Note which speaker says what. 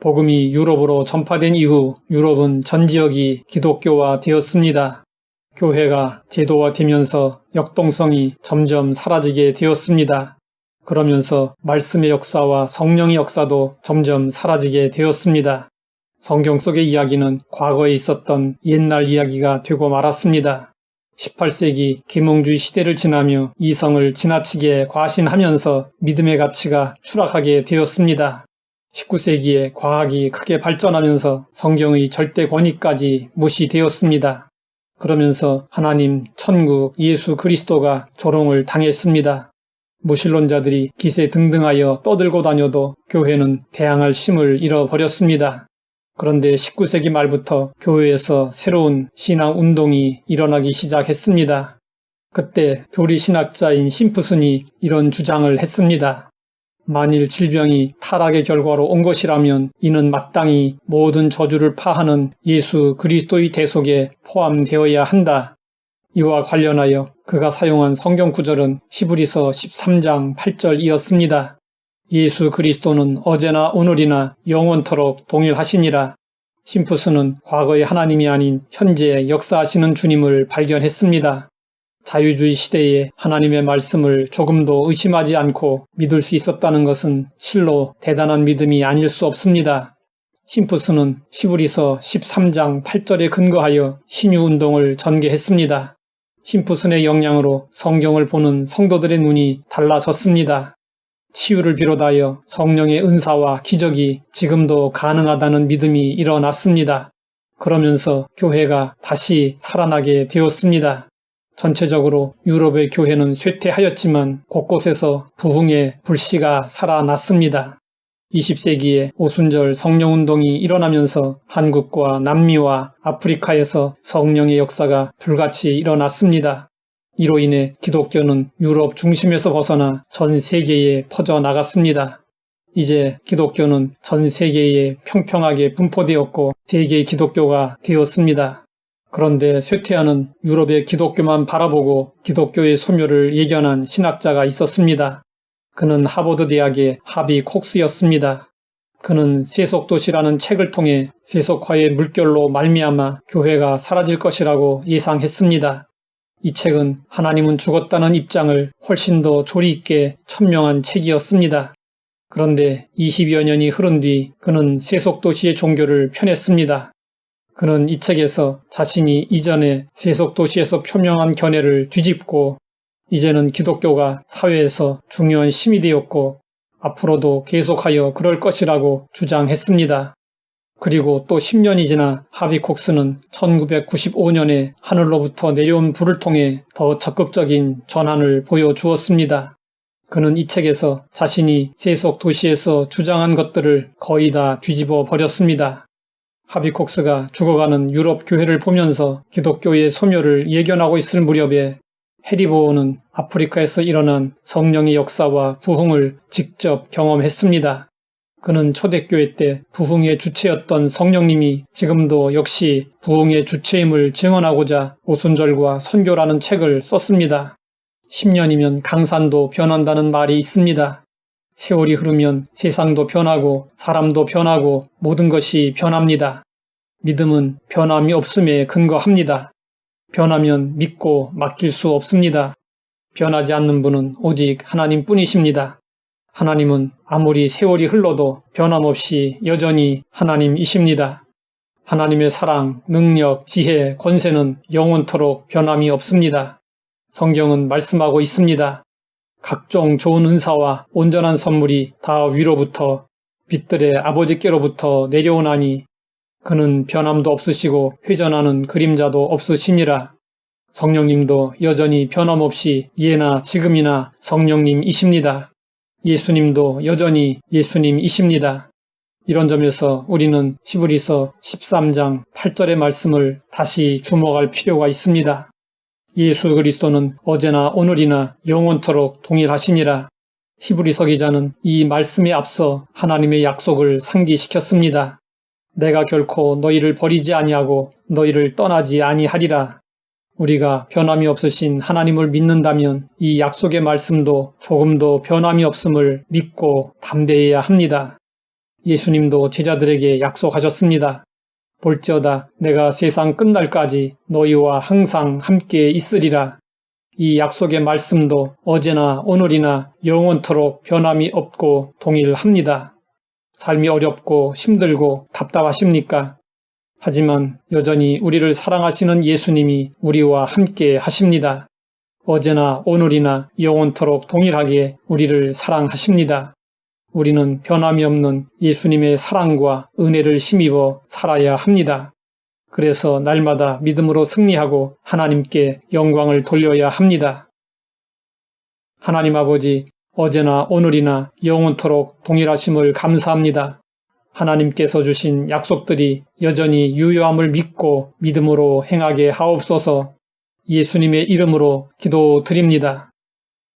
Speaker 1: 복음이 유럽으로 전파된 이후 유럽은 전 지역이 기독교화 되었습니다. 교회가 제도화되면서 역동성이 점점 사라지게 되었습니다. 그러면서 말씀의 역사와 성령의 역사도 점점 사라지게 되었습니다. 성경 속의 이야기는 과거에 있었던 옛날 이야기가 되고 말았습니다. 18세기 계몽주의 시대를 지나며 이성을 지나치게 과신하면서 믿음의 가치가 추락하게 되었습니다. 19세기에 과학이 크게 발전하면서 성경의 절대 권위까지 무시되었습니다. 그러면서 하나님, 천국, 예수 그리스도가 조롱을 당했습니다. 무신론자들이 기세등등하여 떠들고 다녀도 교회는 대항할 힘을 잃어버렸습니다. 그런데 19세기 말부터 교회에서 새로운 신앙 운동이 일어나기 시작했습니다. 그때 교리신학자인 심프슨이 이런 주장을 했습니다. 만일 질병이 타락의 결과로 온 것이라면 이는 마땅히 모든 저주를 파하는 예수 그리스도의 대속에 포함되어야 한다. 이와 관련하여 그가 사용한 성경 구절은 히브리서 13장 8절이었습니다. 예수 그리스도는 어제나 오늘이나 영원토록 동일하시니라. 심프슨은 과거의 하나님이 아닌 현재 역사하시는 주님을 발견했습니다. 자유주의 시대에 하나님의 말씀을 조금도 의심하지 않고 믿을 수 있었다는 것은 실로 대단한 믿음이 아닐 수 없습니다. 심프슨은 히브리서 13장 8절에 근거하여 신유운동을 전개했습니다. 심프슨의 영향으로 성경을 보는 성도들의 눈이 달라졌습니다. 치유를 비롯하여 성령의 은사와 기적이 지금도 가능하다는 믿음이 일어났습니다. 그러면서 교회가 다시 살아나게 되었습니다. 전체적으로 유럽의 교회는 쇠퇴하였지만 곳곳에서 부흥의 불씨가 살아났습니다. 20세기에 오순절 성령운동이 일어나면서 한국과 남미와 아프리카에서 성령의 역사가 불같이 일어났습니다. 이로 인해 기독교는 유럽 중심에서 벗어나 전 세계에 퍼져나갔습니다. 이제 기독교는 전 세계에 평평하게 분포되었고 세계 기독교가 되었습니다. 그런데 쇠퇴하는 유럽의 기독교만 바라보고 기독교의 소멸을 예견한 신학자가 있었습니다. 그는 하버드 대학의 하비 콕스였습니다. 그는 세속도시라는 책을 통해 세속화의 물결로 말미암아 교회가 사라질 것이라고 예상했습니다. 이 책은 하나님은 죽었다는 입장을 훨씬 더 조리 있게 천명한 책이었습니다. 그런데 20여 년이 흐른 뒤 그는 세속도시의 종교를 펴냈습니다. 그는 이 책에서 자신이 이전에 세속도시에서 표명한 견해를 뒤집고 이제는 기독교가 사회에서 중요한 힘이 되었고 앞으로도 계속하여 그럴 것이라고 주장했습니다. 그리고 또 10년이 지나 하비 콕스는 1995년에 하늘로부터 내려온 불을 통해 더 적극적인 전환을 보여주었습니다. 그는 이 책에서 자신이 세속 도시에서 주장한 것들을 거의 다 뒤집어 버렸습니다. 하비 콕스가 죽어가는 유럽 교회를 보면서 기독교의 소멸을 예견하고 있을 무렵에 해리 보어는 아프리카에서 일어난 성령의 역사와 부흥을 직접 경험했습니다. 그는 초대교회 때 부흥의 주체였던 성령님이 지금도 역시 부흥의 주체임을 증언하고자 오순절과 선교라는 책을 썼습니다. 10년이면 강산도 변한다는 말이 있습니다. 세월이 흐르면 세상도 변하고 사람도 변하고 모든 것이 변합니다. 믿음은 변함이 없음에 근거합니다. 변하면 믿고 맡길 수 없습니다. 변하지 않는 분은 오직 하나님뿐이십니다. 하나님은 아무리 세월이 흘러도 변함없이 여전히 하나님이십니다. 하나님의 사랑, 능력, 지혜, 권세는 영원토록 변함이 없습니다. 성경은 말씀하고 있습니다. 각종 좋은 은사와 온전한 선물이 다 위로부터 빛들의 아버지께로부터 내려오나니 그는 변함도 없으시고 회전하는 그림자도 없으시니라. 성령님도 여전히 변함없이 예나 지금이나 성령님이십니다. 예수님도 여전히 예수님이십니다. 이런 점에서 우리는 히브리서 13장 8절의 말씀을 다시 주목할 필요가 있습니다. 예수 그리스도는 어제나 오늘이나 영원토록 동일하시니라. 히브리서 기자는 이 말씀에 앞서 하나님의 약속을 상기시켰습니다. 내가 결코 너희를 버리지 아니하고 너희를 떠나지 아니하리라. 우리가 변함이 없으신 하나님을 믿는다면 이 약속의 말씀도 조금도 변함이 없음을 믿고 담대해야 합니다. 예수님도 제자들에게 약속하셨습니다. 볼지어다 내가 세상 끝날까지 너희와 항상 함께 있으리라. 이 약속의 말씀도 어제나 오늘이나 영원토록 변함이 없고 동일합니다. 삶이 어렵고 힘들고 답답하십니까? 하지만 여전히 우리를 사랑하시는 예수님이 우리와 함께 하십니다. 어제나 오늘이나 영원토록 동일하게 우리를 사랑하십니다. 우리는 변함이 없는 예수님의 사랑과 은혜를 힘입어 살아야 합니다. 그래서 날마다 믿음으로 승리하고 하나님께 영광을 돌려야 합니다. 하나님 아버지, 어제나 오늘이나 영원토록 동일하심을 감사합니다. 하나님께서 주신 약속들이 여전히 유효함을 믿고 믿음으로 행하게 하옵소서. 예수님의 이름으로 기도드립니다.